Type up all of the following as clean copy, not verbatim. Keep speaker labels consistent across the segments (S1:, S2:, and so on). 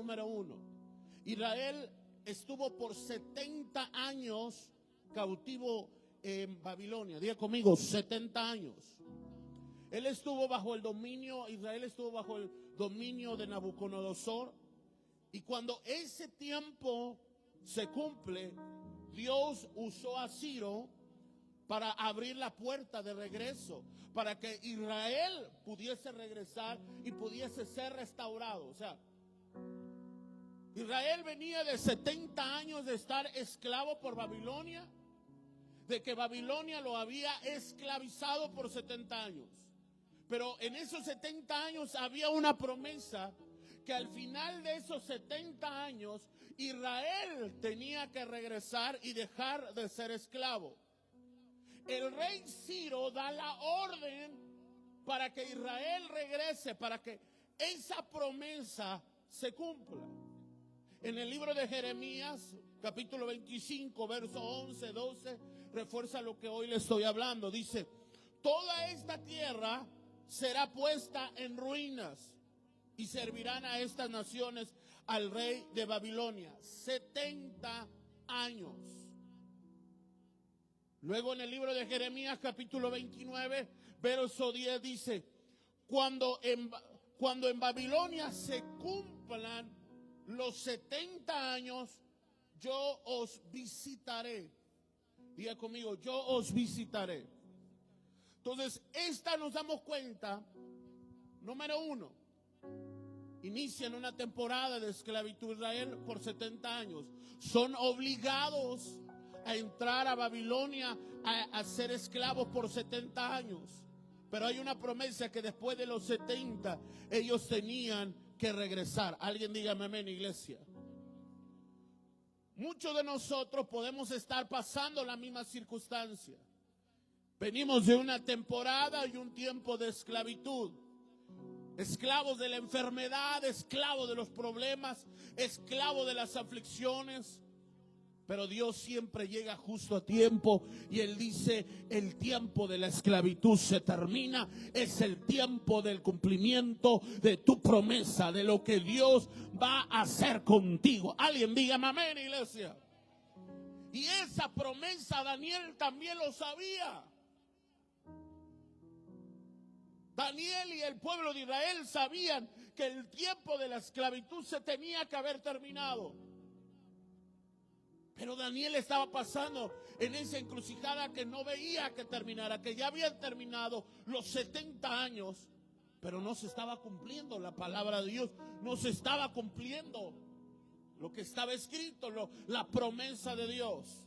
S1: número 1. Israel estuvo por 70 años cautivo en Babilonia. Diga conmigo, 70 años. Israel estuvo bajo el dominio de Nabucodonosor. Y cuando ese tiempo se cumple, Dios usó a Ciro para abrir la puerta de regreso, para que Israel pudiese regresar y pudiese ser restaurado. O sea, Israel venía de 70 años de estar esclavo por Babilonia, de que Babilonia lo había esclavizado por 70 años. Pero en esos 70 años había una promesa que al final de esos 70 años Israel tenía que regresar y dejar de ser esclavo. El rey Ciro da la orden para que Israel regrese, para que esa promesa se cumpla. En el libro de Jeremías, capítulo 25, verso 11, 12, refuerza lo que hoy le estoy hablando. Dice, toda esta tierra será puesta en ruinas y servirán a estas naciones al rey de Babilonia. 70 años. Luego en el libro de Jeremías capítulo 29, verso 10 dice, cuando en Babilonia se cumplan los 70 años, yo os visitaré. Diga conmigo, yo os visitaré. Entonces, nos damos cuenta, número 1, inician una temporada de esclavitud Israel por 70 años. Son obligados a entrar a Babilonia a ser esclavos por 70 años. Pero hay una promesa que después de los 70 ellos tenían que regresar. Alguien dígame amén, iglesia. Muchos de nosotros podemos estar pasando la misma circunstancia. Venimos de una temporada y un tiempo de esclavitud. Esclavos de la enfermedad, esclavos de los problemas, esclavos de las aflicciones. Pero Dios siempre llega justo a tiempo y Él dice, el tiempo de la esclavitud se termina, es el tiempo del cumplimiento de tu promesa, de lo que Dios va a hacer contigo. Alguien diga amén, iglesia. Y esa promesa Daniel también lo sabía. Daniel y el pueblo de Israel sabían que el tiempo de la esclavitud se tenía que haber terminado. Pero Daniel estaba pasando en esa encrucijada que no veía que terminara, que ya habían terminado los 70 años, pero no se estaba cumpliendo la palabra de Dios, no se estaba cumpliendo lo que estaba escrito, la promesa de Dios.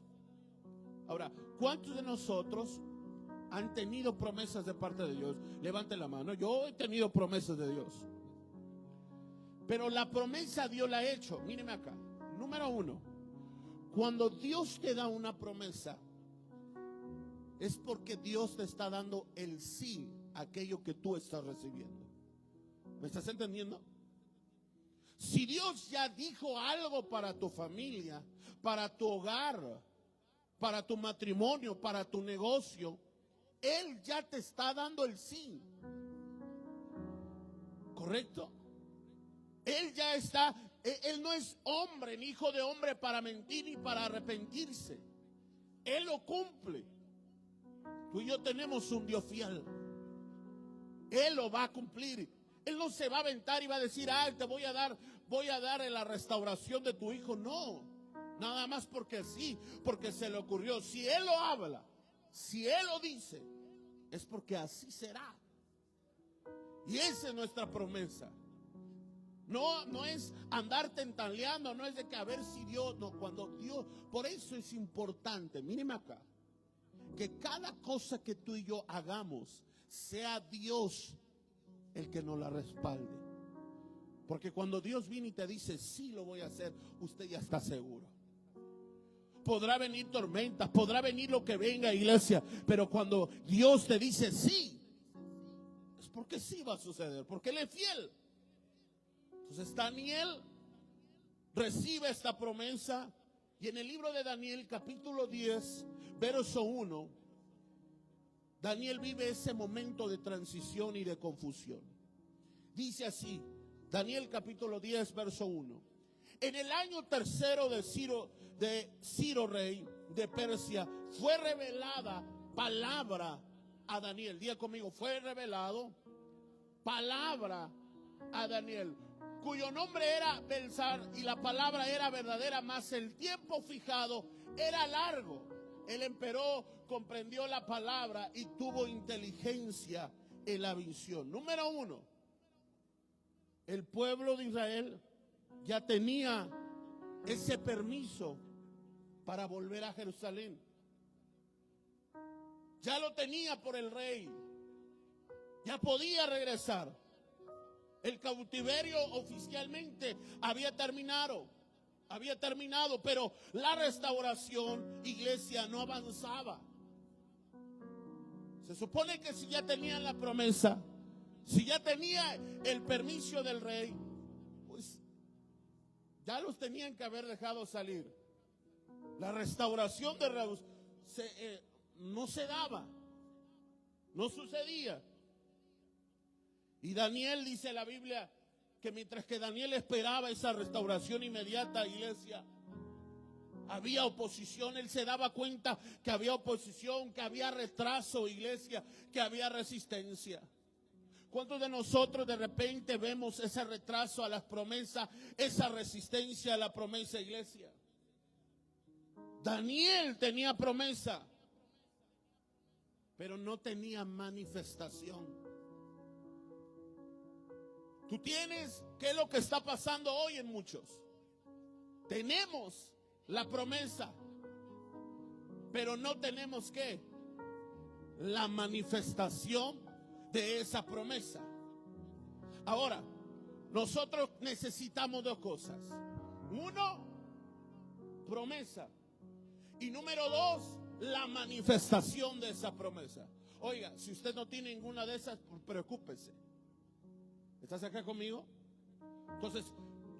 S1: Ahora, ¿cuántos de nosotros han tenido promesas de parte de Dios? Levanten la mano. Yo he tenido promesas de Dios, pero la promesa Dios la ha hecho. Míreme acá. Número 1. Cuando Dios te da una promesa, es porque Dios te está dando el sí a aquello que tú estás recibiendo. ¿Me estás entendiendo? Si Dios ya dijo algo para tu familia, para tu hogar, para tu matrimonio, para tu negocio, Él ya te está dando el sí. ¿Correcto? Él ya está. Él no es hombre ni hijo de hombre para mentir ni para arrepentirse. Él lo cumple. Tú y yo tenemos un Dios fiel. Él lo va a cumplir. Él no se va a aventar y va a decir, te voy a dar la restauración de tu hijo. No, nada más porque sí, porque se le ocurrió. Si Él lo habla, si Él lo dice, es porque así será. Y esa es nuestra promesa. No es andar tentaleando, no es de que a ver si Dios, no, cuando Dios, por eso es importante, míreme acá, que cada cosa que tú y yo hagamos, sea Dios el que nos la respalde. Porque cuando Dios viene y te dice, sí lo voy a hacer, usted ya está seguro. Podrá venir tormentas, podrá venir lo que venga, iglesia, pero cuando Dios te dice sí, es porque sí va a suceder, porque Él es fiel. Entonces Daniel recibe esta promesa y en el libro de Daniel capítulo 10 verso 1 Daniel vive ese momento de transición y de confusión. Dice así: Daniel capítulo 10, verso 1. En el año tercero de Ciro rey de Persia, fue revelada palabra a Daniel. Diga conmigo, fue revelado palabra a Daniel, cuyo nombre era Belsar, y la palabra era verdadera, mas el tiempo fijado era largo. El emperador comprendió la palabra y tuvo inteligencia en la visión. Número 1, el pueblo de Israel ya tenía ese permiso para volver a Jerusalén. Ya lo tenía por el rey. Ya podía regresar. El cautiverio oficialmente había terminado, pero la restauración, iglesia, no avanzaba. Se supone que si ya tenían la promesa, si ya tenía el permiso del rey, pues ya los tenían que haber dejado salir. La restauración de Reus no se daba, no sucedía. Y Daniel, dice la Biblia, que mientras que Daniel esperaba esa restauración inmediata, iglesia, había oposición. Él se daba cuenta que había oposición, que había retraso, iglesia, que había resistencia. ¿Cuántos de nosotros de repente vemos ese retraso a las promesas, esa resistencia a la promesa, iglesia? Daniel tenía promesa, pero no tenía manifestación. Tú tienes, ¿qué es lo que está pasando hoy en muchos? Tenemos la promesa, pero no tenemos ¿qué? La manifestación de esa promesa. Ahora, nosotros necesitamos dos cosas. Uno, promesa. Y número dos, la manifestación de esa promesa. Oiga, si usted no tiene ninguna de esas, preocúpese. ¿Estás acá conmigo? Entonces,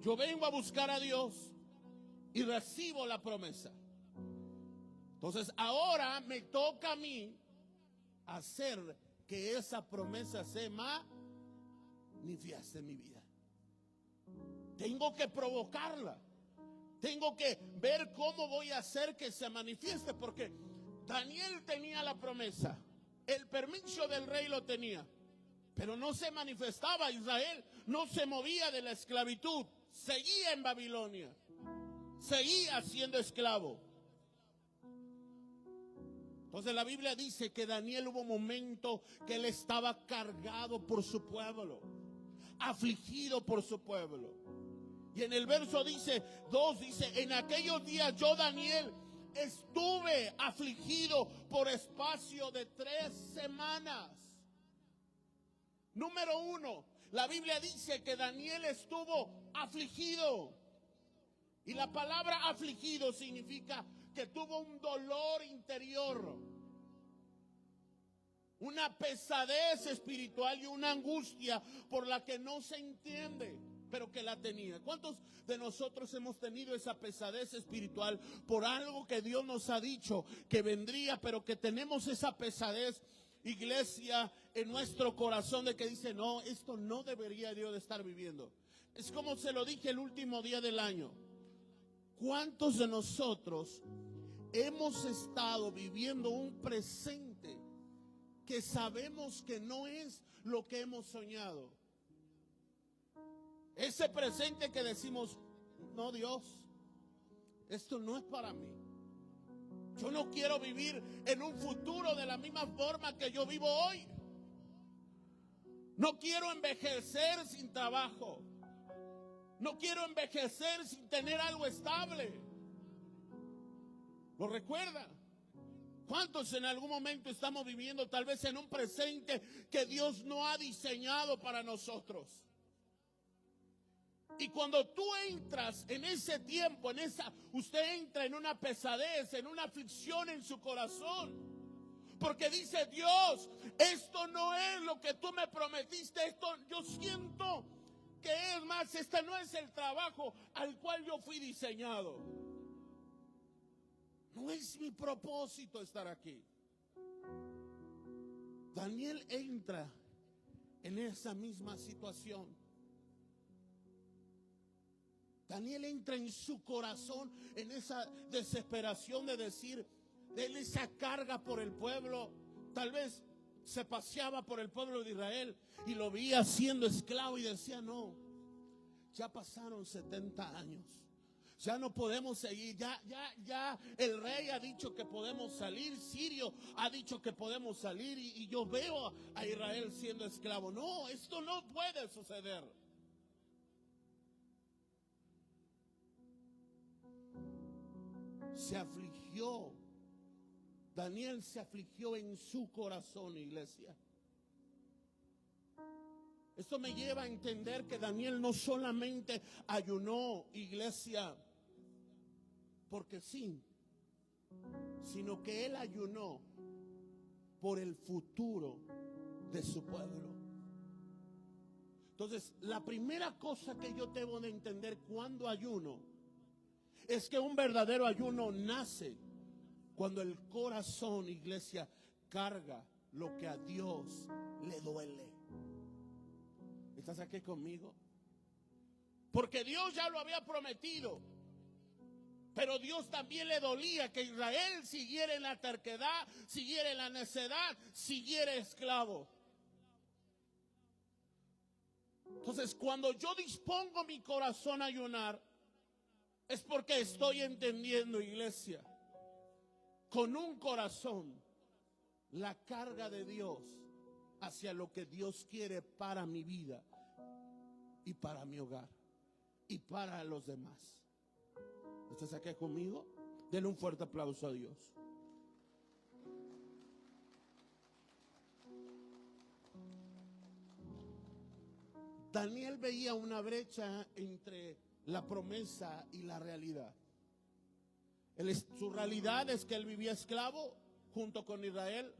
S1: yo vengo a buscar a Dios y recibo la promesa. Entonces, ahora me toca a mí hacer que esa promesa se manifieste en mi vida. Tengo que provocarla. Tengo que ver cómo voy a hacer que se manifieste, porque Daniel tenía la promesa, el permiso del rey lo tenía, pero no se manifestaba. Israel no se movía de la esclavitud, seguía en Babilonia, seguía siendo esclavo. Entonces la Biblia dice que Daniel hubo un momento que él estaba cargado por su pueblo, afligido por su pueblo. Y en el verso 2 dice, en aquellos días yo, Daniel, estuve afligido por espacio de 3 semanas. Número 1, la Biblia dice que Daniel estuvo afligido. Y la palabra afligido significa que tuvo un dolor interior, una pesadez espiritual y una angustia por la que no se entiende, pero que la tenía. ¿Cuántos de nosotros hemos tenido esa pesadez espiritual por algo que Dios nos ha dicho que vendría, pero que tenemos esa pesadez, iglesia, en nuestro corazón, de que dice, no, esto no debería Dios de estar viviendo? Es como se lo dije el último día del año. ¿Cuántos de nosotros hemos estado viviendo un presente que sabemos que no es lo que hemos soñado? Ese presente que decimos, no, Dios, esto no es para mí. Yo no quiero vivir en un futuro de la misma forma que yo vivo hoy. No quiero envejecer sin trabajo. No quiero envejecer sin tener algo estable. ¿Lo recuerda? ¿Cuántos en algún momento estamos viviendo tal vez en un presente que Dios no ha diseñado para nosotros? Y cuando tú entras en ese tiempo, usted entra en una pesadez, en una aflicción en su corazón. Porque dice, Dios, esto no es lo que tú me prometiste, esto yo siento que es más, este no es el trabajo al cual yo fui diseñado. No es mi propósito estar aquí. Daniel entra en esa misma situación. Daniel entra en su corazón en esa desesperación de decir, de esa carga por el pueblo. Tal vez se paseaba por el pueblo de Israel y lo veía siendo esclavo y decía, no, ya pasaron 70 años. Ya no podemos seguir, ya el rey ha dicho que podemos salir, Sirio ha dicho que podemos salir y yo veo a Israel siendo esclavo. No, esto no puede suceder. Se afligió, Daniel se afligió en su corazón, iglesia. Esto me lleva a entender que Daniel no solamente ayunó, iglesia, porque sí, sino que él ayunó por el futuro de su pueblo. Entonces, la primera cosa que yo debo de entender cuando ayuno es que un verdadero ayuno nace cuando el corazón, iglesia, carga lo que a Dios le duele. ¿Estás aquí conmigo? Porque Dios ya lo había prometido. Pero Dios también le dolía que Israel siguiera en la terquedad, siguiera en la necedad, siguiera esclavo. Entonces, cuando yo dispongo mi corazón a ayunar, es porque estoy entendiendo, iglesia, con un corazón, la carga de Dios hacia lo que Dios quiere para mi vida y para mi hogar y para los demás. ¿Estás aquí conmigo? Denle un fuerte aplauso a Dios. Daniel veía una brecha entre la promesa y la realidad. Su realidad es que él vivía esclavo junto con Israel,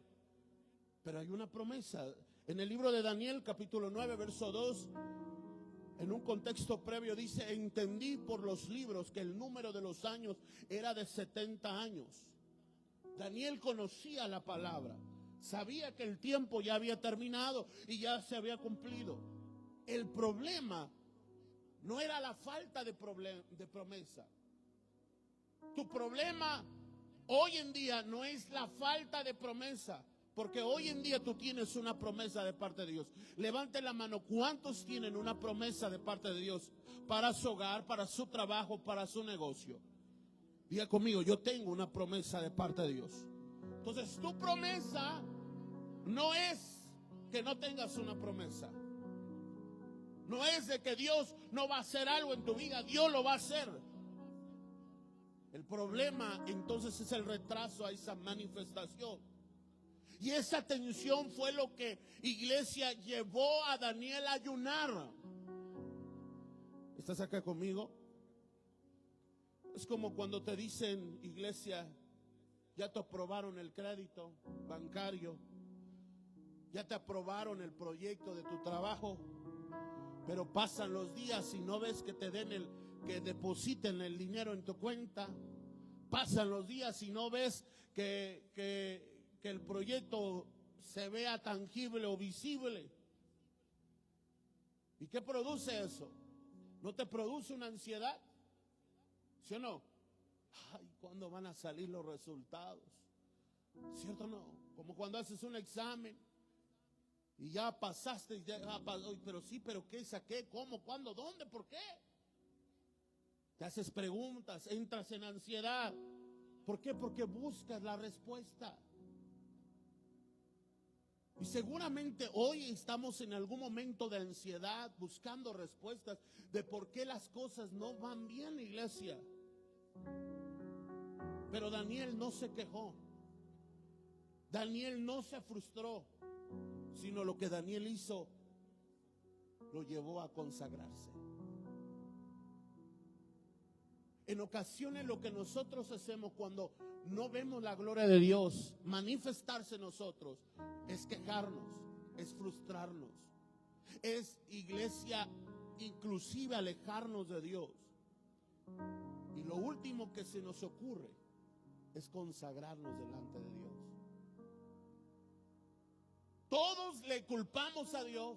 S1: pero hay una promesa. En el libro de Daniel, capítulo 9, verso 2, en un contexto previo dice, entendí por los libros que el número de los años era de 70 años. Daniel conocía la palabra, sabía que el tiempo ya había terminado y ya se había cumplido. El problema no era la falta de promesa. Tu problema hoy en día no es la falta de promesa, porque hoy en día tú tienes una promesa de parte de Dios. Levante la mano, ¿cuántos tienen una promesa de parte de Dios para su hogar, para su trabajo, para su negocio? Diga conmigo, yo tengo una promesa de parte de Dios. Entonces, tu promesa no es que no tengas una promesa. No es de que Dios no va a hacer algo en tu vida, Dios lo va a hacer. El problema entonces es el retraso a esa manifestación. Y esa tensión fue lo que, iglesia, llevó a Daniel a ayunar. ¿Estás acá conmigo? Es como cuando te dicen, iglesia, ya te aprobaron el crédito bancario, ya te aprobaron el proyecto de tu trabajo, pero pasan los días y no ves que te den que depositen el dinero en tu cuenta. Pasan los días y no ves que el proyecto se vea tangible o visible. ¿Y qué produce eso? ¿No te produce una ansiedad? ¿Sí o no? Ay, ¿cuándo van a salir los resultados? ¿Cierto o no? Como cuando haces un examen y ya pasaste, pero sí, pero ¿qué saqué? ¿Cómo? ¿Cuándo? ¿Dónde? ¿Por qué? Te haces preguntas, entras en ansiedad. ¿Por qué? Porque buscas la respuesta. Y seguramente hoy estamos en algún momento de ansiedad, buscando respuestas de por qué las cosas no van bien, iglesia. Pero Daniel no se quejó. Daniel no se frustró, sino lo que Daniel hizo lo llevó a consagrarse. En ocasiones lo que nosotros hacemos cuando no vemos la gloria de Dios manifestarse en nosotros es quejarnos, es frustrarnos, es, iglesia, inclusive alejarnos de Dios. Y lo último que se nos ocurre es consagrarnos delante de Dios. Todos le culpamos a Dios,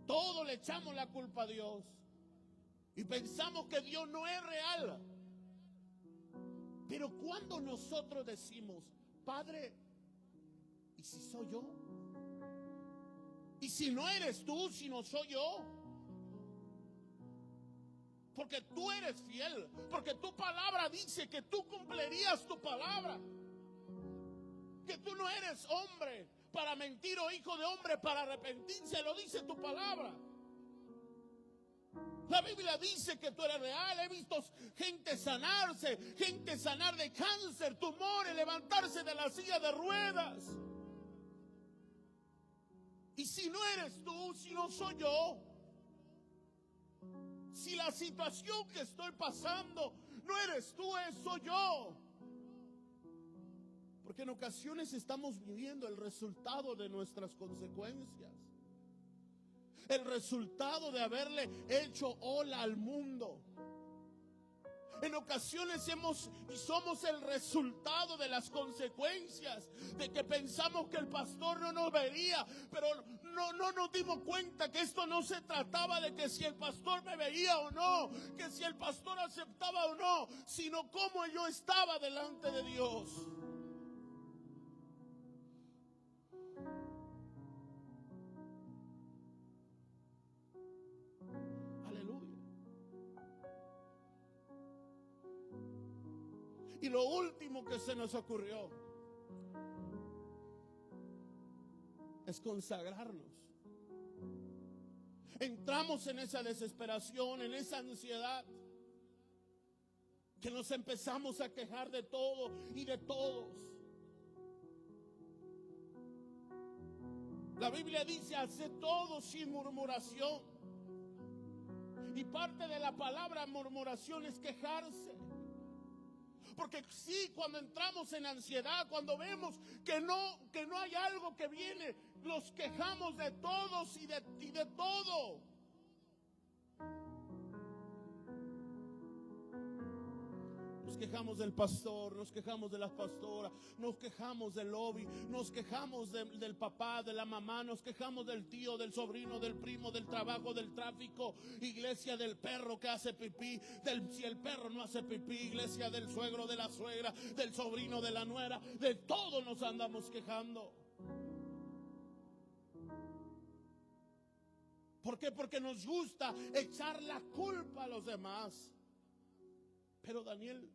S1: todos le echamos la culpa a Dios. Y pensamos que Dios no es real. Pero cuando nosotros decimos, Padre, ¿y si soy yo? ¿Y si no eres tú, si no soy yo? Porque tú eres fiel, porque tu palabra dice que tú cumplirías tu palabra. Que tú no eres hombre para mentir o hijo de hombre para arrepentirse, lo dice tu palabra. La Biblia dice que tú eres real. He visto gente sanarse, gente sanar de cáncer, tumores, levantarse de la silla de ruedas. Y si no eres tú, si no soy yo, si la situación que estoy pasando no eres tú, soy yo. Porque en ocasiones estamos viviendo el resultado de nuestras consecuencias. El resultado de haberle hecho hola al mundo. En ocasiones somos el resultado de las consecuencias de que pensamos que el pastor no nos vería, pero no nos dimos cuenta que esto no se trataba de que si el pastor me veía o no, que si el pastor aceptaba o no, sino cómo yo estaba delante de Dios. Y lo último que se nos ocurrió es consagrarnos. Entramos en esa desesperación, en esa ansiedad, que nos empezamos a quejar de todo y de todos. La Biblia dice, hace todo sin murmuración. Y parte de la palabra murmuración es quejarse. Porque sí, cuando entramos en ansiedad, cuando vemos que no hay algo que viene, nos quejamos de todos y de todo. Nos quejamos del pastor, nos quejamos de la pastora, nos quejamos del lobby, nos quejamos del papá, de la mamá, nos quejamos del tío, del sobrino, del primo, del trabajo, del tráfico, iglesia del perro que hace pipí, si el perro no hace pipí, iglesia del suegro, de la suegra, del sobrino, de la nuera, de todo nos andamos quejando. ¿Por qué? Porque nos gusta echar la culpa a los demás. Pero Daniel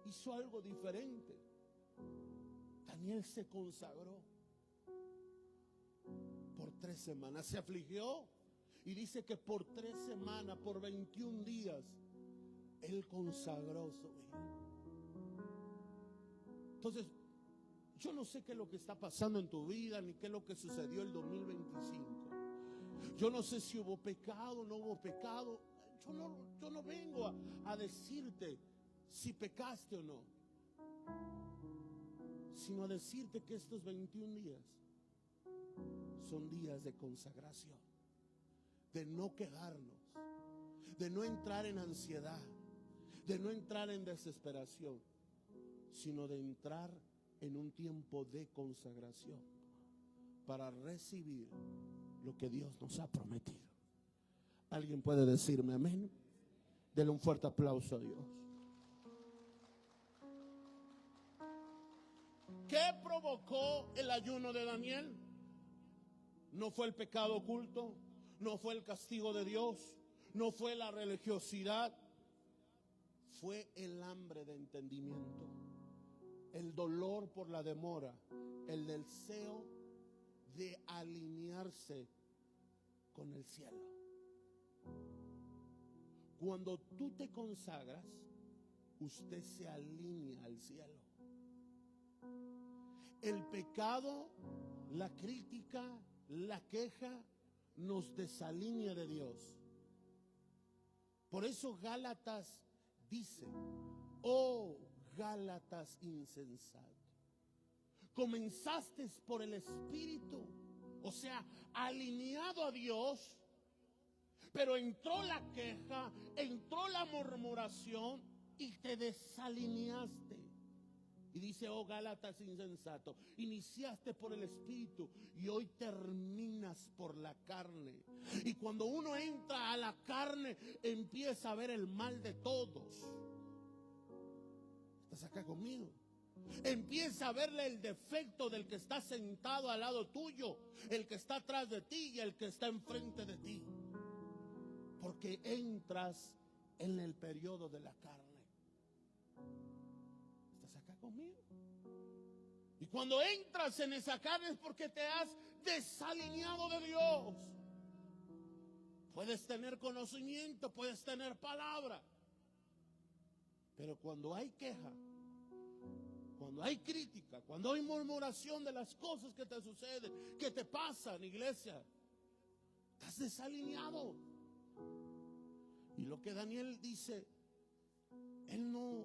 S1: hizo algo diferente. Daniel se consagró por 3 semanas. Se afligió y dice que por 3 semanas, por 21 días, él consagró su vida. Entonces, yo no sé qué es lo que está pasando en tu vida, ni qué es lo que sucedió el 2025. Yo no sé si hubo pecado o no hubo pecado. Yo no vengo a decirte si pecaste o no, sino a decirte que estos 21 días son días de consagración, de no quejarnos, de no entrar en ansiedad, de no entrar en desesperación, sino de entrar en un tiempo de consagración para recibir lo que Dios nos ha prometido. ¿Alguien puede decirme amén? Denle un fuerte aplauso a Dios. ¿Qué provocó el ayuno de Daniel? No fue el pecado oculto, no fue el castigo de Dios, no fue la religiosidad, fue el hambre de entendimiento, el dolor por la demora, el deseo de alinearse con el cielo. Cuando tú te consagras, usted se alinea al cielo. El pecado, la crítica, la queja nos desalinea de Dios. Por eso Gálatas dice: oh Gálatas insensato, comenzaste por el Espíritu, o sea, alineado a Dios, pero entró la queja, entró la murmuración y te desalineaste. Y dice, oh Gálatas insensato, iniciaste por el Espíritu y hoy terminas por la carne. Y cuando uno entra a la carne, empieza a ver el mal de todos. ¿Estás acá conmigo? Empieza a verle el defecto del que está sentado al lado tuyo, el que está atrás de ti y el que está enfrente de ti. Porque entras en el periodo de la carne. ¿Estás acá conmigo? Y cuando entras en esa carne es porque te has desalineado de Dios. Puedes tener conocimiento, puedes tener palabra, pero cuando hay queja, cuando hay crítica, cuando hay murmuración de las cosas que te suceden, que te pasan, iglesia, estás desalineado. Y lo que Daniel dice, él no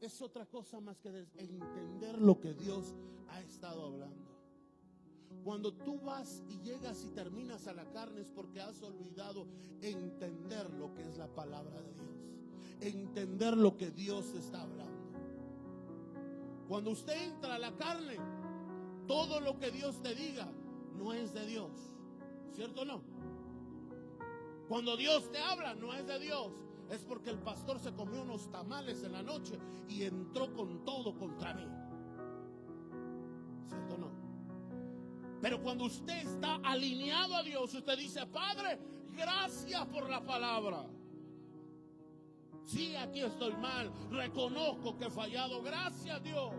S1: es otra cosa más que entender lo que Dios ha estado hablando. Cuando tú vas y llegas y terminas a la carne es porque has olvidado entender lo que es la palabra de Dios, entender lo que Dios está hablando. Cuando usted entra a la carne, todo lo que Dios te diga no es de Dios, ¿cierto o no? Cuando Dios te habla no es de Dios, es porque el pastor se comió unos tamales en la noche y entró con todo contra mí, ¿cierto o no? Pero cuando usted está alineado a Dios, usted dice, Padre, gracias por la palabra. Sí, aquí estoy mal, reconozco que he fallado, gracias Dios.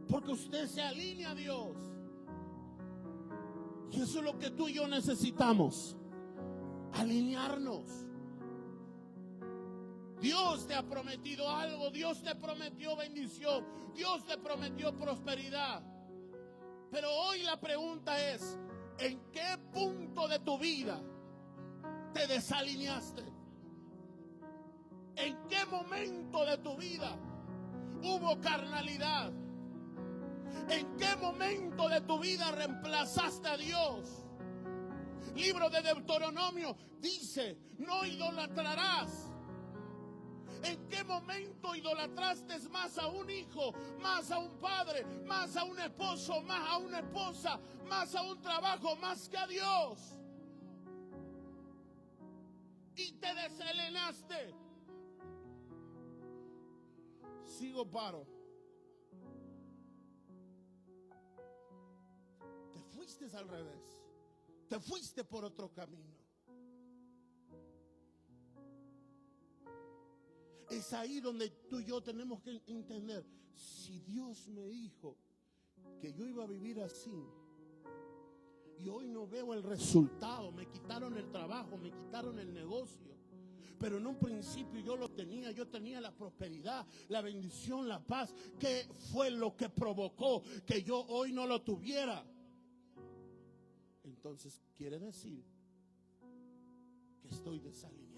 S1: Porque usted se alinea a Dios. Y eso es lo que tú y yo necesitamos, alinearnos. Dios te ha prometido algo, Dios te prometió bendición, Dios te prometió prosperidad. Pero hoy la pregunta es, ¿en qué punto de tu vida te desalineaste? ¿En qué momento de tu vida hubo carnalidad? ¿En qué momento de tu vida reemplazaste a Dios? Libro de Deuteronomio dice, no idolatrarás. ¿En qué momento idolatraste más a un hijo, más a un padre, más a un esposo, más a una esposa, más a un trabajo, más que a Dios? Y te desalineaste. Sigo, paro. Te fuiste al revés. Te fuiste por otro camino. Es ahí donde tú y yo tenemos que entender, si Dios me dijo que yo iba a vivir así y hoy no veo el resultado, me quitaron el trabajo, me quitaron el negocio, pero en un principio yo lo tenía, yo tenía la prosperidad, la bendición, la paz. ¿Qué fue lo que provocó que yo hoy no lo tuviera? Entonces quiere decir que estoy desalineado.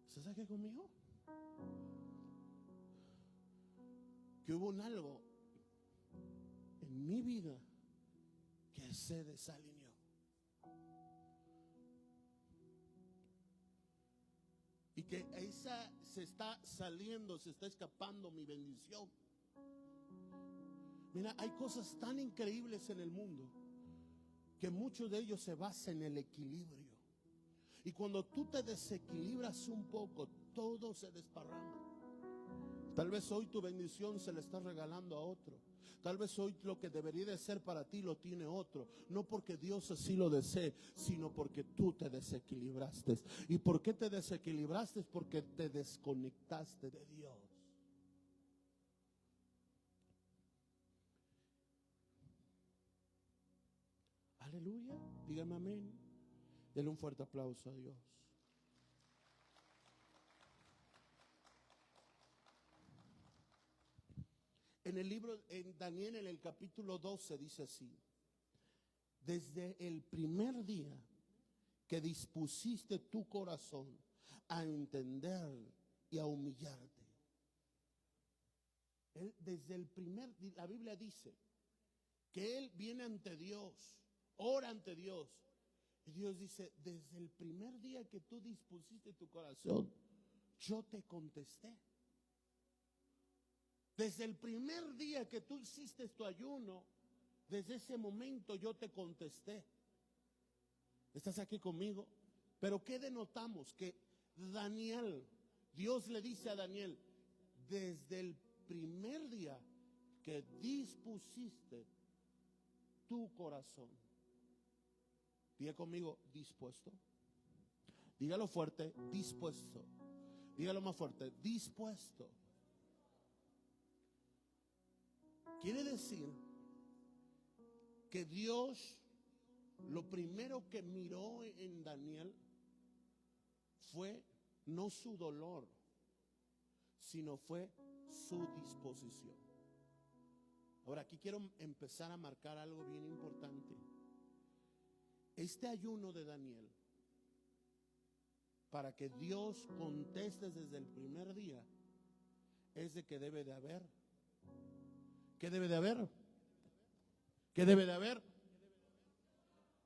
S1: ¿Estás aquí conmigo? Que hubo un algo en mi vida que se desalineó. Y que esa se está saliendo, se está escapando mi bendición. Mira, hay cosas tan increíbles en el mundo que muchos de ellos se basan en el equilibrio. Y cuando tú te desequilibras un poco, todo se desparrama. Tal vez hoy tu bendición se le está regalando a otro. Tal vez hoy lo que debería de ser para ti lo tiene otro. No porque Dios así lo desee, sino porque tú te desequilibraste. ¿Y por qué te desequilibraste? Porque te desconectaste de Dios. Aleluya. Dígame amén. Denle un fuerte aplauso a Dios. En el libro, en Daniel, en el capítulo 12, dice así: desde el primer día que dispusiste tu corazón a entender y a humillarte. Desde el primer día, la Biblia dice que él viene ante Dios, ora ante Dios. Y Dios dice, desde el primer día que tú dispusiste tu corazón, yo te contesté. Desde el primer día que tú hiciste tu ayuno, desde ese momento yo te contesté. ¿Estás aquí conmigo? Pero ¿qué denotamos? Que Daniel, Dios le dice a Daniel, desde el primer día que dispusiste tu corazón. Diga conmigo, dispuesto. Dígalo fuerte, dispuesto. Dígalo más fuerte, dispuesto. Quiere decir que Dios lo primero que miró en Daniel fue no su dolor, sino fue su disposición. Ahora aquí quiero empezar a marcar algo bien importante. Este ayuno de Daniel, para que Dios conteste desde el primer día, es de que debe de haber. ¿Qué debe de haber? ¿Qué debe de haber?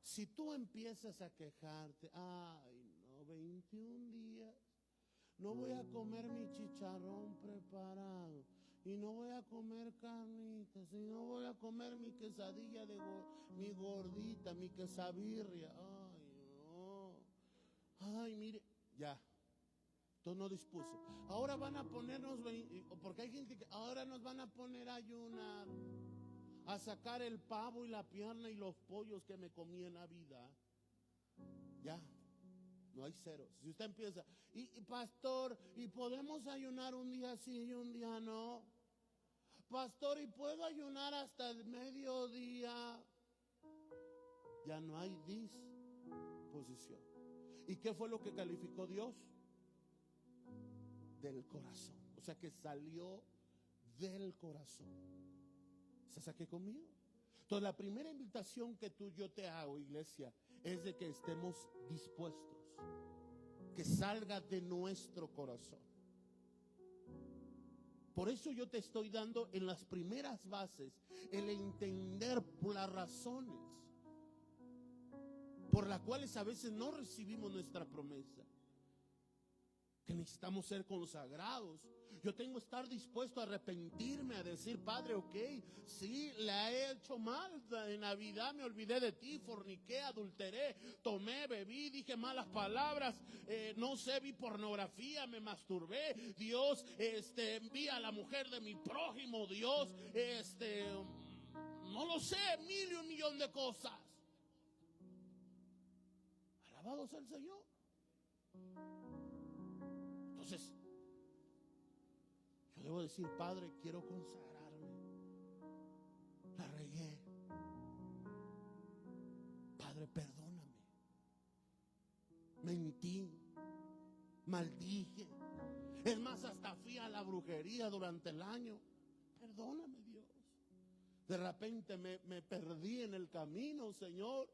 S1: Si tú empiezas a quejarte, ay no, 21 días, no voy a comer mi chicharrón preparado, y no voy a comer carnitas, y no voy a comer mi quesadilla mi gordita, mi quesabirria, ay no, ay mire, ya. Entonces no dispuso. Ahora van a ponernos, porque hay gente que ahora nos van a poner a ayunar, a sacar el pavo y la pierna y los pollos que me comí en Navidad. Ya, no hay ceros. Si usted empieza, y pastor, ¿y podemos ayunar un día sí y un día no? Pastor, ¿y puedo ayunar hasta el mediodía? Ya no hay disposición. ¿Y qué fue lo que calificó Dios? Del corazón. O sea que salió del corazón. ¿Estás aquí conmigo? Entonces la primera invitación que yo te hago, iglesia, es de que estemos dispuestos, que salga de nuestro corazón. Por eso yo te estoy dando en las primeras bases el entender las razones por las cuales a veces no recibimos nuestra promesa. Que necesitamos ser consagrados. Yo tengo que estar dispuesto a arrepentirme, a decir, Padre, ok, sí, la he hecho mal. En Navidad me olvidé de ti, forniqué, adulteré, tomé, bebí, dije malas palabras, no sé, vi pornografía, me masturbé. Dios, vi a la mujer de mi prójimo, Dios, no lo sé, mil y un millón de cosas. Alabado sea el Señor. Entonces, yo debo decir, Padre, quiero consagrarme. La regué. Padre, perdóname. Mentí. Maldije. Es más, hasta fui a la brujería durante el año. Perdóname, Dios. De repente me perdí en el camino, Señor.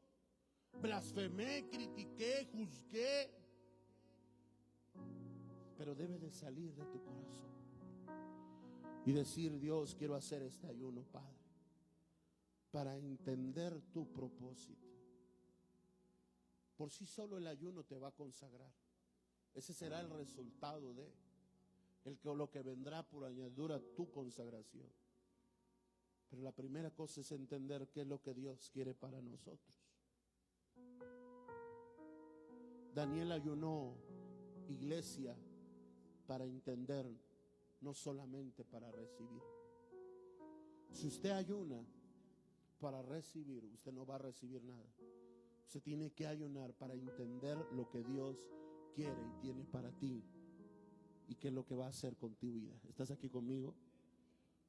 S1: Blasfemé, critiqué, juzgué. Pero debe de salir de tu corazón y decir, Dios, quiero hacer este ayuno, Padre, para entender tu propósito. Por sí solo el ayuno te va a consagrar. Ese será el resultado de lo que vendrá por añadidura, tu consagración. Pero la primera cosa es entender qué es lo que Dios quiere para nosotros. Daniel ayunó, iglesia, para entender, no solamente para recibir. Si usted ayuna para recibir, usted no va a recibir nada. Usted tiene que ayunar para entender lo que Dios quiere y tiene para ti, y qué es lo que va a hacer con tu vida. ¿Estás aquí conmigo?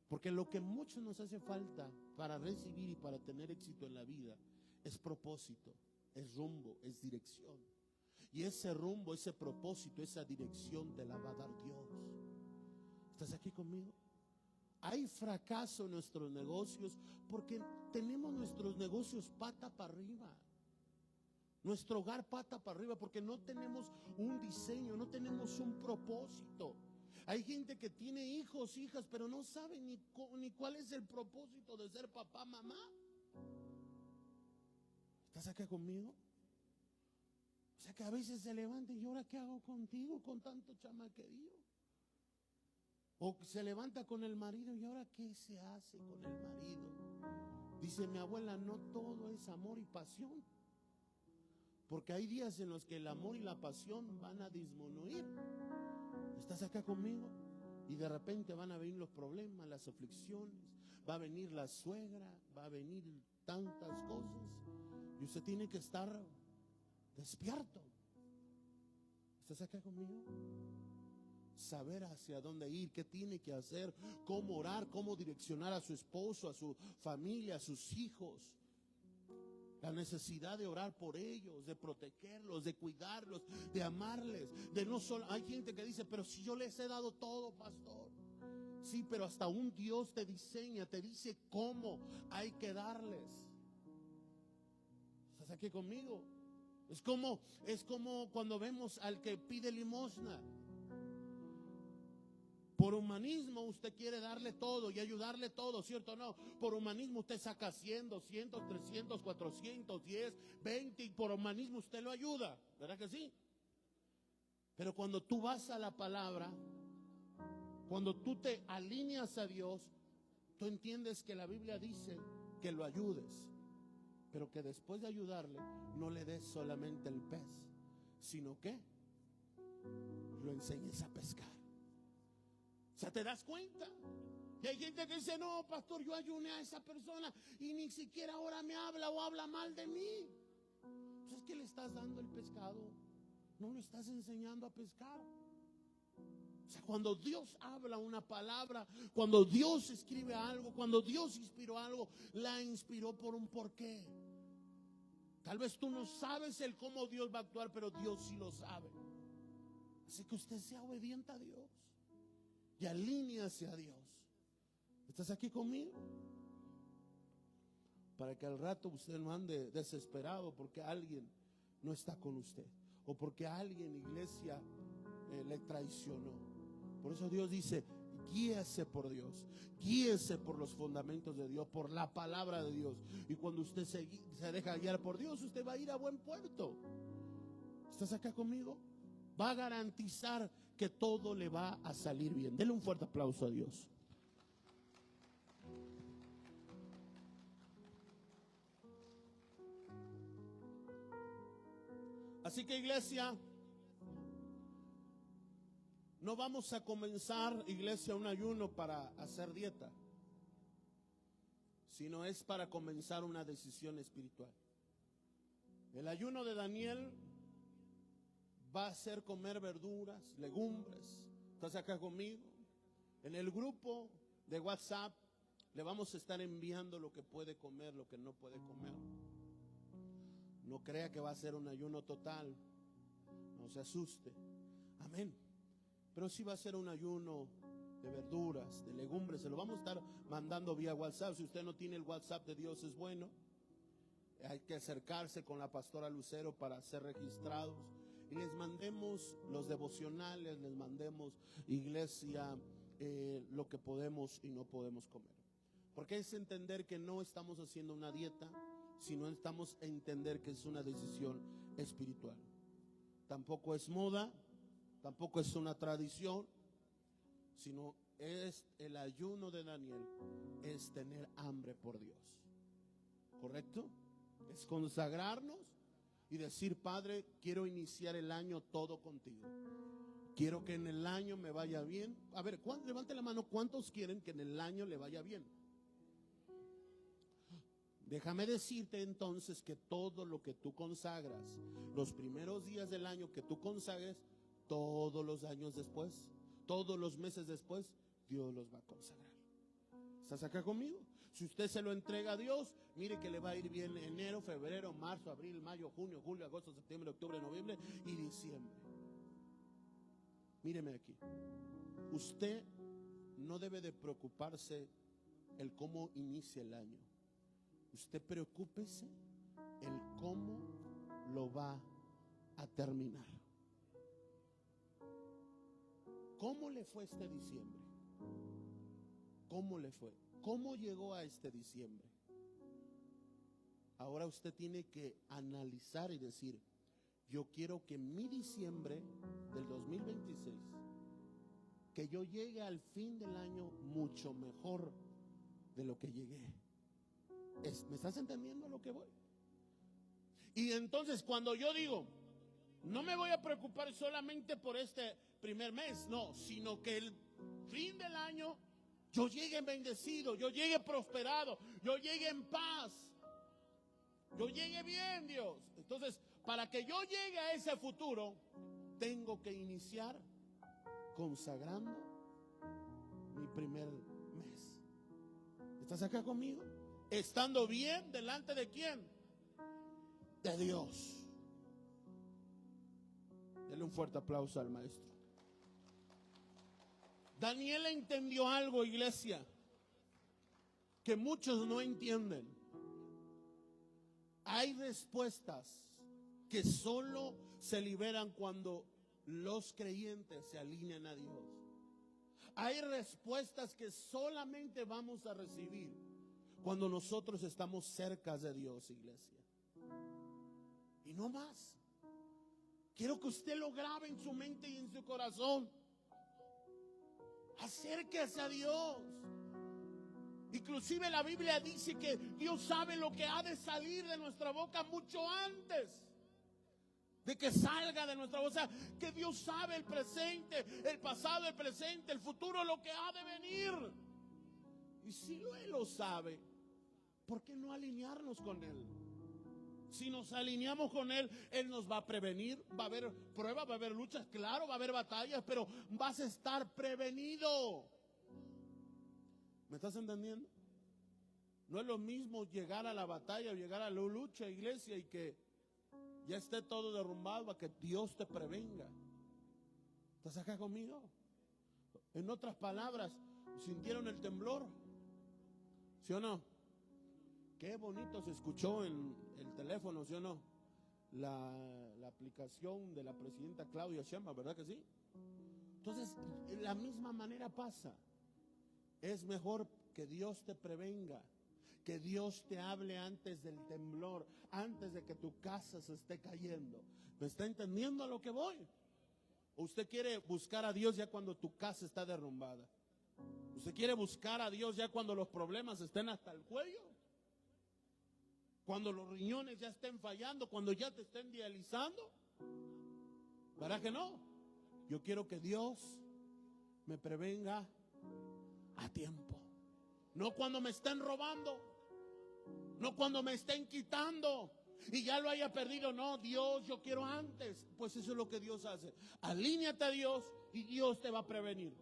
S1: Porque lo que mucho nos hace falta para recibir y para tener éxito en la vida es propósito, es rumbo, es dirección. Y ese rumbo, ese propósito, esa dirección te la va a dar Dios. ¿Estás aquí conmigo? Hay fracaso en nuestros negocios porque tenemos nuestros negocios pata para arriba. Nuestro hogar pata para arriba porque no tenemos un diseño, no tenemos un propósito. Hay gente que tiene hijos, hijas, pero no sabe ni cuál es el propósito de ser papá, mamá. ¿Estás acá conmigo? O sea que a veces se levanta y ¿ahora qué hago contigo con tanto chamaquerío? O se levanta con el marido y ¿ahora qué se hace con el marido? Dice mi abuela, no todo es amor y pasión. Porque hay días en los que el amor y la pasión van a disminuir. ¿Estás acá conmigo? Y de repente van a venir los problemas, las aflicciones, va a venir la suegra, va a venir tantas cosas. Y usted tiene que estar despierto. ¿Estás acá conmigo? Saber hacia dónde ir, qué tiene que hacer, cómo orar, cómo direccionar a su esposo, a su familia, a sus hijos. La necesidad de orar por ellos, de protegerlos, de cuidarlos, de amarles, de no solo. Hay gente que dice, pero si yo les he dado todo, pastor. Sí, pero hasta un Dios te diseña, te dice cómo hay que darles. ¿Estás aquí conmigo? Es como cuando vemos al que pide limosna. Por humanismo usted quiere darle todo y ayudarle todo, ¿cierto o no? Por humanismo usted saca 100, 200, 300, 400, 10, 20 y por humanismo usted lo ayuda, ¿verdad que sí? Pero cuando tú vas a la palabra, cuando tú te alineas a Dios, tú entiendes que la Biblia dice que lo ayudes, pero que después de ayudarle no le des solamente el pez, sino que lo enseñes a pescar. O sea, ¿te das cuenta? Y hay gente que dice, no, pastor, yo ayuné a esa persona y ni siquiera ahora me habla o habla mal de mí. Pues es que le estás dando el pescado, no lo estás enseñando a pescar. O sea, cuando Dios habla una palabra, cuando Dios escribe algo, cuando Dios inspiró algo, la inspiró por un porqué. Tal vez tú no sabes el cómo Dios va a actuar, pero Dios sí lo sabe. Así que usted sea obediente a Dios y alíñase a Dios. ¿Estás aquí conmigo? Para que al rato usted no ande desesperado porque alguien no está con usted o porque alguien, iglesia, le traicionó. Por eso Dios dice, guíese por Dios, guíese por los fundamentos de Dios, por la palabra de Dios. Y cuando usted se deja guiar por Dios, usted va a ir a buen puerto. ¿Estás acá conmigo? Va a garantizar que todo le va a salir bien. Denle un fuerte aplauso a Dios. Así que, iglesia, no vamos a comenzar, iglesia, un ayuno para hacer dieta, sino es para comenzar una decisión espiritual. El ayuno de Daniel va a ser comer verduras, legumbres. ¿Estás acá conmigo? En el grupo de WhatsApp le vamos a estar enviando lo que puede comer, lo que no puede comer. No crea que va a ser un ayuno total. No se asuste. Amén. Pero sí va a ser un ayuno de verduras, de legumbres. Se lo vamos a estar mandando vía WhatsApp. Si usted no tiene el WhatsApp de Dios, es bueno. Hay que acercarse con la pastora Lucero para ser registrados. Y les mandemos los devocionales, les mandemos, iglesia, lo que podemos y no podemos comer. Porque es entender que no estamos haciendo una dieta, sino estamos a entender que es una decisión espiritual. Tampoco es moda, tampoco es una tradición, sino es el ayuno de Daniel, es tener hambre por Dios. ¿Correcto? Es consagrarnos y decir, Padre, quiero iniciar el año todo contigo. Quiero que en el año me vaya bien. A ver, levante la mano, ¿cuántos quieren que en el año le vaya bien? Déjame decirte entonces que todo lo que tú consagras, los primeros días del año que tú consagres, todos los años después, todos los meses después, Dios los va a consagrar. ¿Estás acá conmigo? Si usted se lo entrega a Dios, mire que le va a ir bien enero, febrero, marzo, abril, mayo, junio, julio, agosto, septiembre, octubre, noviembre y diciembre. Míreme aquí. Usted no debe de preocuparse el cómo inicia el año. Usted preocúpese el cómo lo va a terminar. ¿Cómo le fue este diciembre? ¿Cómo le fue? ¿Cómo llegó a este diciembre? Ahora usted tiene que analizar y decir, yo quiero que mi diciembre del 2026, que yo llegue al fin del año mucho mejor de lo que llegué. ¿Me estás entendiendo lo que voy? Y entonces cuando yo digo, no me voy a preocupar solamente por este primer mes, no, sino que el fin del año yo llegue bendecido, yo llegue prosperado, yo llegue en paz, yo llegue bien, Dios. Entonces, para que yo llegue a ese futuro, tengo que iniciar consagrando mi primer mes. ¿Estás acá conmigo? Estando bien delante de quién? De Dios. Denle un fuerte aplauso al maestro. Daniel entendió algo, iglesia, que muchos no entienden. Hay respuestas que solo se liberan cuando los creyentes se alinean a Dios. Hay respuestas que solamente vamos a recibir cuando nosotros estamos cerca de Dios, iglesia. Y no más. Quiero que usted lo grabe en su mente y en su corazón. Acérquese a Dios. Inclusive la Biblia dice que Dios sabe lo que ha de salir de nuestra boca mucho antes de que salga de nuestra boca. O sea, que Dios sabe el presente, el pasado, el presente, el futuro, lo que ha de venir. Y si Él lo sabe, ¿por qué no alinearnos con Él? Si nos alineamos con Él, Él nos va a prevenir. Va a haber pruebas, va a haber luchas, claro, va a haber batallas, pero vas a estar prevenido. ¿Me estás entendiendo? No es lo mismo llegar a la batalla o llegar a la lucha, iglesia, y que ya esté todo derrumbado, a que Dios te prevenga. ¿Estás acá conmigo? En otras palabras, ¿sintieron el temblor? ¿Sí o no? Qué bonito se escuchó en el teléfono, ¿sí o no? La aplicación de la presidenta Claudia Sheinbaum, ¿verdad que sí? Entonces, de la misma manera pasa. Es mejor que Dios te prevenga, que Dios te hable antes del temblor, antes de que tu casa se esté cayendo. ¿Me está entendiendo a lo que voy? ¿O usted quiere buscar a Dios ya cuando tu casa está derrumbada? ¿Usted quiere buscar a Dios ya cuando los problemas estén hasta el cuello? Cuando los riñones ya estén fallando, cuando ya te estén dializando. ¿Verdad que no? Yo quiero que Dios me prevenga a tiempo. No cuando me estén robando, no cuando me estén quitando y ya lo haya perdido. No, Dios, yo quiero antes. Pues eso es lo que Dios hace. Alíñate a Dios y Dios te va a prevenir.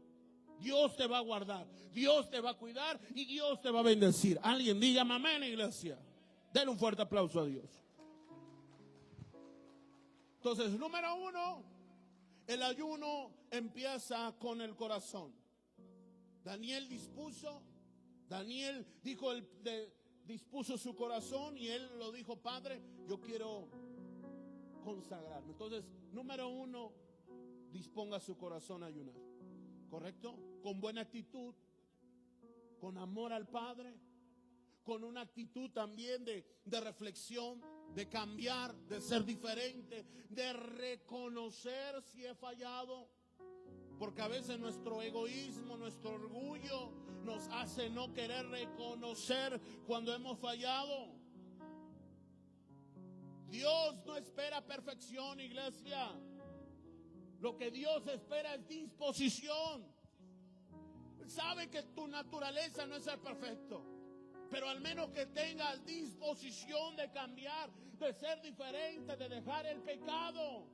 S1: Dios te va a guardar, Dios te va a cuidar y Dios te va a bendecir. Alguien diga amén, iglesia. Denle un fuerte aplauso a Dios. Entonces, número 1, el ayuno empieza con el corazón. Daniel dispuso dispuso su corazón y él lo dijo: Padre, yo quiero consagrarme. Entonces, número 1, disponga su corazón a ayunar. ¿Correcto? Con buena actitud, con amor al Padre, con una actitud también de reflexión, de cambiar, de ser diferente, de reconocer si he fallado. Porque a veces nuestro egoísmo, nuestro orgullo nos hace no querer reconocer cuando hemos fallado. Dios no espera perfección, iglesia. Lo que Dios espera es disposición. Sabe que tu naturaleza no es ser perfecto, pero al menos que tengas disposición de cambiar, de ser diferente, de dejar el pecado,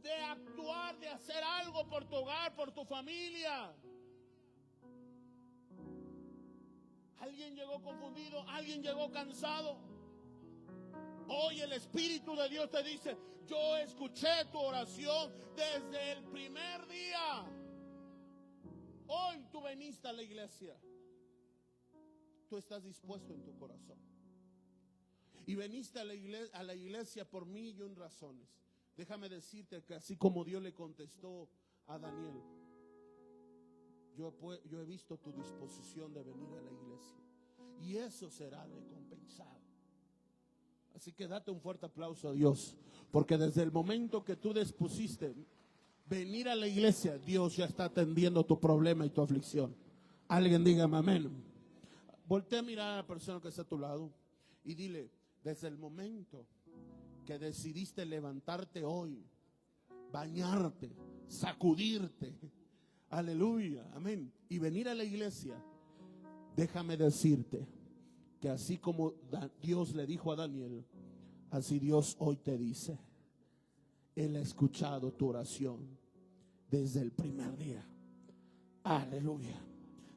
S1: de actuar, de hacer algo por tu hogar, por tu familia. Alguien llegó confundido, alguien llegó cansado. Hoy el Espíritu de Dios te dice: yo escuché tu oración desde el primer día. Hoy tú veniste a la iglesia. Tú estás dispuesto en tu corazón. Y veniste a la iglesia por 1,000,000 razones. Déjame decirte que así como Dios le contestó a Daniel, yo he visto tu disposición de venir a la iglesia. Y eso será recompensado. Así que date un fuerte aplauso a Dios, porque desde el momento que tú dispusiste venir a la iglesia, Dios ya está atendiendo tu problema y tu aflicción. Alguien dígame amén. Voltea a mirar a la persona que está a tu lado y dile, desde el momento que decidiste levantarte hoy, bañarte, sacudirte, aleluya, amén, y venir a la iglesia, déjame decirte que así como Dios le dijo a Daniel, así Dios hoy te dice, Él ha escuchado tu oración desde el primer día. Aleluya.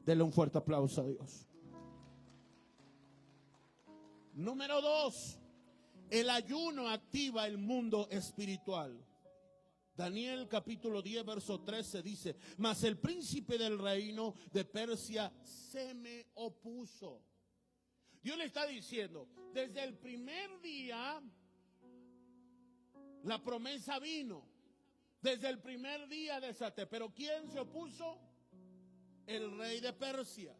S1: Dele un fuerte aplauso a Dios. Número 2, el ayuno activa el mundo espiritual. Daniel capítulo 10 verso 13 dice, mas el príncipe del reino de Persia se me opuso. Dios le está diciendo, desde el primer día la promesa vino. Desde el primer día desaté. Pero ¿quién se opuso? El rey de Persia.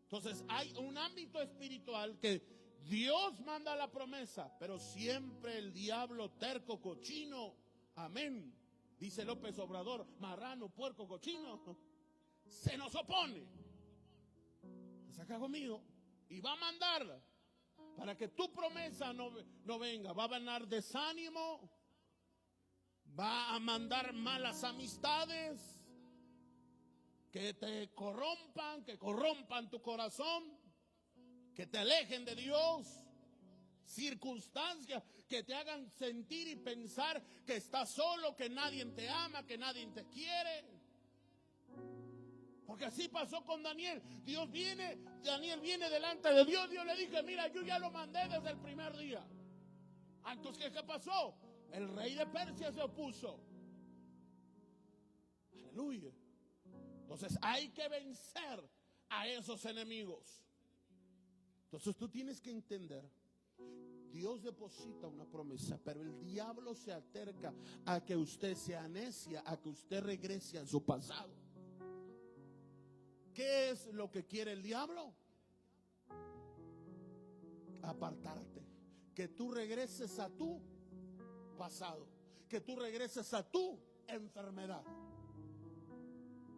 S1: Entonces hay un ámbito espiritual que Dios manda la promesa, pero siempre el diablo terco, cochino, amén, dice López Obrador, marrano, puerco, cochino, se nos opone. ¿Estás acá conmigo? Y va a mandar para que tu promesa no venga. Va a ganar desánimo, va a mandar malas amistades que te corrompan, que corrompan tu corazón, que te alejen de Dios, circunstancias que te hagan sentir y pensar que estás solo, que nadie te ama, que nadie te quiere. Porque así pasó con Daniel. Daniel viene delante de Dios. Dios le dice, mira, yo ya lo mandé desde el primer día. Entonces, ¿qué pasó? El rey de Persia se opuso. Aleluya. Entonces hay que vencer a esos enemigos. Entonces tú tienes que entender, Dios deposita una promesa, pero el diablo se acerca a que usted sea necia, a que usted regrese a su pasado. ¿Qué es lo que quiere el diablo? Apartarte, que tú regreses a tu pasado, que tú regreses a tu enfermedad.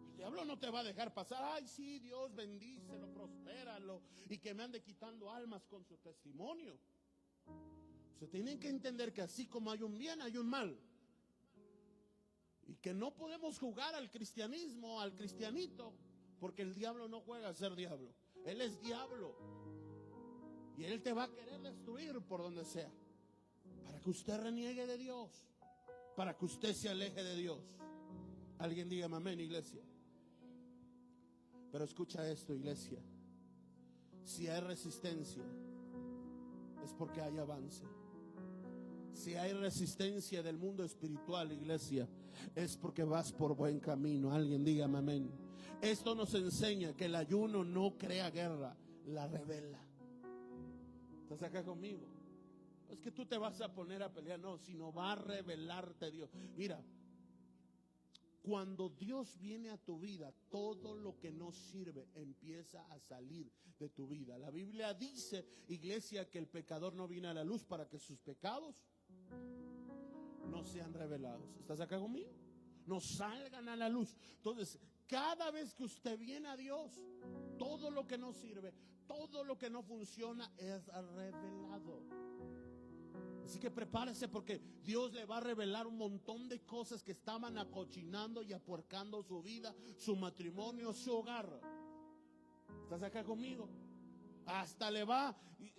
S1: El diablo no te va a dejar pasar. Ay, sí, Dios bendícelo, prospéralo, y que me ande quitando almas con su testimonio. Se tienen que entender que así como hay un bien, hay un mal. Y que no podemos jugar al cristianismo, al cristianito, porque el diablo no juega a ser diablo. Él es diablo. Y él te va a querer destruir por donde sea, para que usted reniegue de Dios, para que usted se aleje de Dios. Alguien diga amén, iglesia. Pero escucha esto, iglesia. Si hay resistencia, es porque hay avance. Si hay resistencia del mundo espiritual, iglesia, es porque vas por buen camino. Alguien diga amén. Esto nos enseña que el ayuno no crea guerra, la revela. ¿Estás acá conmigo? Es que tú te vas a poner a pelear, no, sino va a revelarte Dios. Mira, cuando Dios viene a tu vida, todo lo que no sirve empieza a salir de tu vida. La Biblia dice, iglesia, que el pecador no viene a la luz para que sus pecados no sean revelados. ¿Estás acá conmigo? No salgan a la luz. Entonces, cada vez que usted viene a Dios, todo lo que no sirve, todo lo que no funciona es revelado. Así que prepárese, porque Dios le va a revelar un montón de cosas que estaban acochinando y apuercando su vida, su matrimonio, su hogar. ¿Estás acá conmigo? Hasta le va,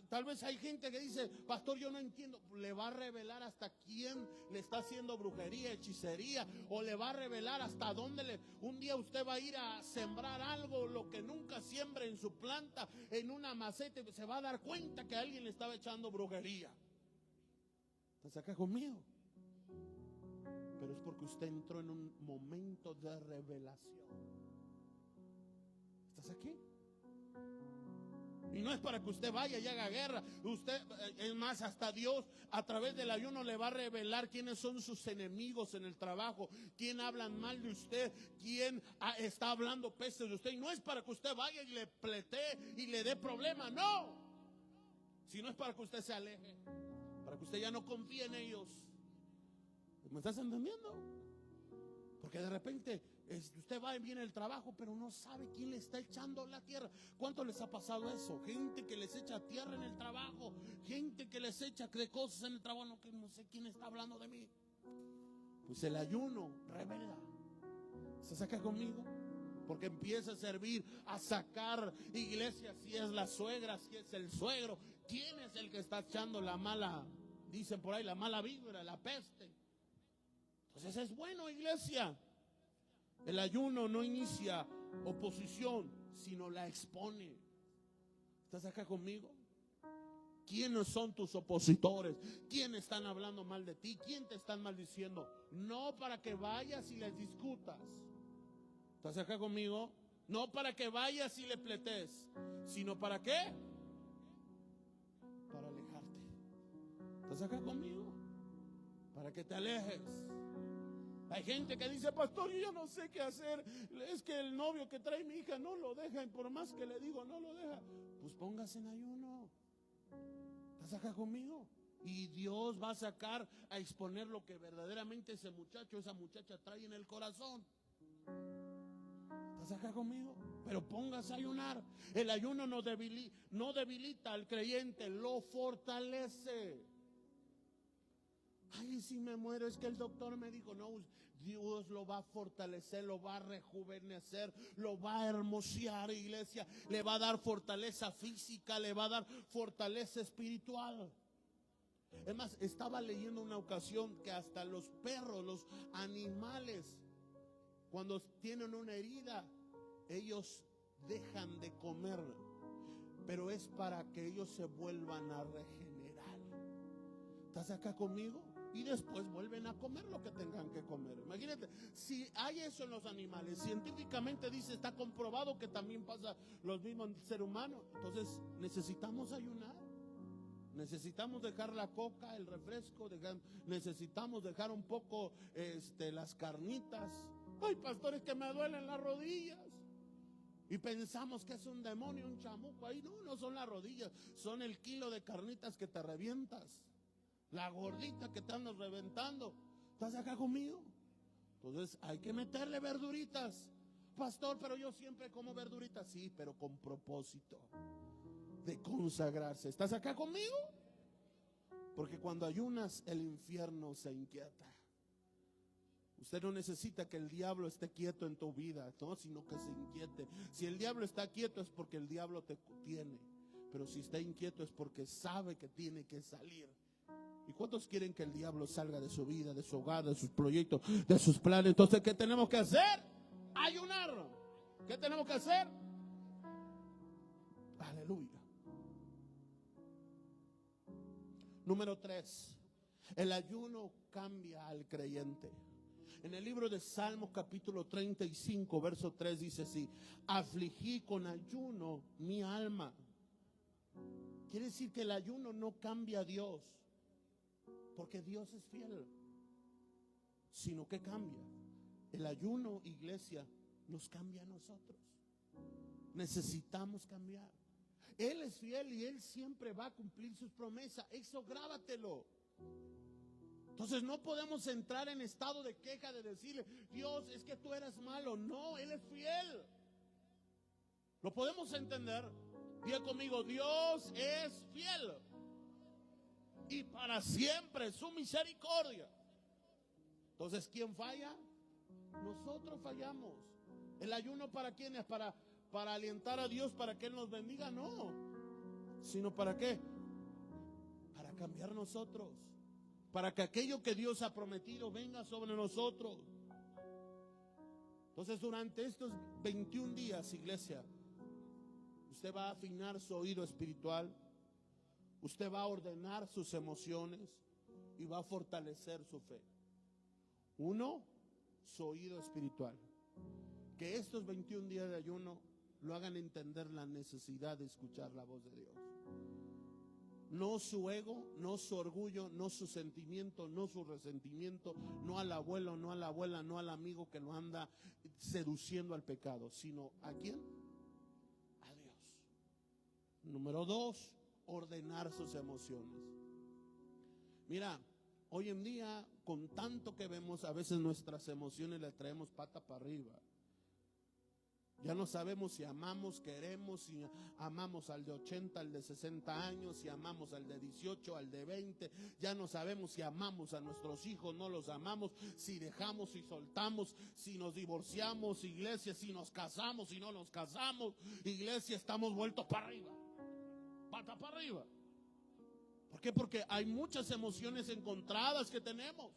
S1: tal vez hay gente que dice, pastor, yo no entiendo. Le va a revelar hasta quién le está haciendo brujería, hechicería, o le va a revelar hasta dónde un día usted va a ir a sembrar algo, lo que nunca siembra en su planta, en una maceta, y se va a dar cuenta que alguien le estaba echando brujería. ¿Estás acá conmigo? Pero es porque usted entró en un momento de revelación. ¿Estás aquí? Y no es para que usted vaya y haga guerra. Usted, es más, hasta Dios a través del ayuno le va a revelar quiénes son sus enemigos en el trabajo, quién hablan mal de usted, quién está hablando peste de usted. Y no es para que usted vaya y le pletee y le dé problema, no. Si no es para que usted se aleje, para que usted ya no confíe en ellos. ¿Me estás entendiendo? Porque de repente usted va y viene el trabajo, pero no sabe quién le está echando la tierra. ¿Cuánto les ha pasado eso? Gente que les echa tierra en el trabajo, gente que les echa de cosas en el trabajo. No, que no sé quién está hablando de mí. Pues el ayuno revela. ¿Se saca conmigo? Porque empieza a servir, a sacar, iglesia, si es la suegra, si es el suegro. ¿Quién es el que está echando la mala, dicen por ahí, la mala vibra, la peste? Entonces es bueno, iglesia. El ayuno no inicia oposición, sino la expone. ¿Estás acá conmigo? ¿Quiénes son tus opositores? ¿Quiénes están hablando mal de ti? ¿Quién te están maldiciendo? No para que vayas y les discutas. ¿Estás acá conmigo? No para que vayas y le pletes, sino para qué? Para alejarte. ¿Estás acá conmigo? Para que te alejes. Hay gente que dice, pastor, yo no sé qué hacer. Es que el novio que trae mi hija no lo deja. Y por más que le digo, no lo deja. Pues póngase en ayuno. ¿Estás acá conmigo? Y Dios va a sacar, a exponer lo que verdaderamente ese muchacho, esa muchacha trae en el corazón. ¿Estás acá conmigo? Pero póngase a ayunar. El ayuno no debilita al creyente, lo fortalece. Ay, si me muero, es que el doctor me dijo, no, Dios lo va a fortalecer, lo va a rejuvenecer, lo va a hermosear, iglesia. Le va a dar fortaleza física, le va a dar fortaleza espiritual. Es más, estaba leyendo una ocasión que hasta los perros, los animales, cuando tienen una herida, ellos dejan de comer, pero es para que ellos se vuelvan a regenerar. ¿Estás acá conmigo? Y después vuelven a comer lo que tengan que comer. Imagínate, si hay eso en los animales, científicamente dice, está comprobado que también pasa lo mismo en el ser humano. Entonces necesitamos ayunar. Necesitamos dejar la coca, el refresco, necesitamos dejar un poco las carnitas. Ay, pastores, que me duelen las rodillas. Y pensamos que es un demonio, un chamuco ahí. No, no son las rodillas, son el kilo de carnitas que te revientas. La gordita que te andas reventando. ¿Estás acá conmigo? Entonces hay que meterle verduritas. Pastor, pero yo siempre como verduritas. Sí, pero con propósito de consagrarse. ¿Estás acá conmigo? Porque cuando ayunas, el infierno se inquieta. Usted no necesita que el diablo esté quieto en tu vida, no, sino que se inquiete. Si el diablo está quieto es porque el diablo te tiene. Pero si está inquieto es porque sabe que tiene que salir. ¿Y cuántos quieren que el diablo salga de su vida, de su hogar, de sus proyectos, de sus planes? Entonces, ¿qué tenemos que hacer? Ayunar. ¿Qué tenemos que hacer? Aleluya. Número 3. El ayuno cambia al creyente. En el libro de Salmos capítulo 35, verso 3 dice así: afligí con ayuno mi alma. Quiere decir que el ayuno no cambia a Dios, porque Dios es fiel, sino que cambia. El ayuno, iglesia, nos cambia a nosotros. Necesitamos cambiar. Él es fiel y Él siempre va a cumplir sus promesas. Eso grábatelo. Entonces no podemos entrar en estado de queja, de decirle, Dios, es que tú eres malo. No, Él es fiel. ¿Lo podemos entender? Diga conmigo, Dios es fiel. Y para siempre su misericordia. Entonces, ¿quién falla? Nosotros fallamos. ¿El ayuno para quién es? ¿Para alientar a Dios, para que Él nos bendiga? No. ¿Sino para qué? Para cambiar nosotros. Para que aquello que Dios ha prometido venga sobre nosotros. Entonces, durante estos 21 días, iglesia, usted va a afinar su oído espiritual. Usted va a ordenar sus emociones y va a fortalecer su fe. 1, su oído espiritual. Que estos 21 días de ayuno lo hagan entender la necesidad de escuchar la voz de Dios. No su ego, no su orgullo, no su sentimiento, no su resentimiento, no al abuelo, no a la abuela, no al amigo que lo anda seduciendo al pecado, sino ¿a quién? A Dios. Número 2, ordenar sus emociones. Mira, hoy en día, con tanto que vemos, a veces nuestras emociones las traemos pata para arriba. Ya no sabemos si amamos, queremos, si amamos al de 80, al de 60 años, si amamos al de 18, al de 20. Ya no sabemos si amamos a nuestros hijos, no los amamos, si dejamos y soltamos, si nos divorciamos, iglesia, si nos casamos, si no nos casamos. Iglesia, estamos vueltos para arriba, pata para arriba. ¿Por qué? Porque hay muchas emociones encontradas que tenemos.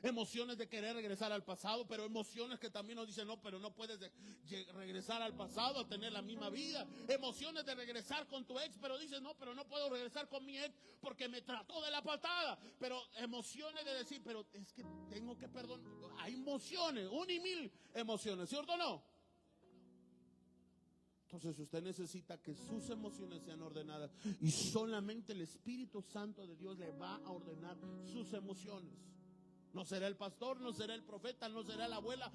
S1: Emociones de querer regresar al pasado, pero emociones que también nos dicen, no, pero no puedes regresar al pasado a tener la misma vida. Emociones de regresar con tu ex, pero dices, no, pero no puedo regresar con mi ex porque me trató de la patada. Pero emociones de decir, pero es que tengo que perdonar. Hay emociones, 1,000 emociones, ¿cierto o no? Entonces usted necesita que sus emociones sean ordenadas, y solamente el Espíritu Santo de Dios le va a ordenar sus emociones. No será el pastor, no será el profeta, no será la abuela,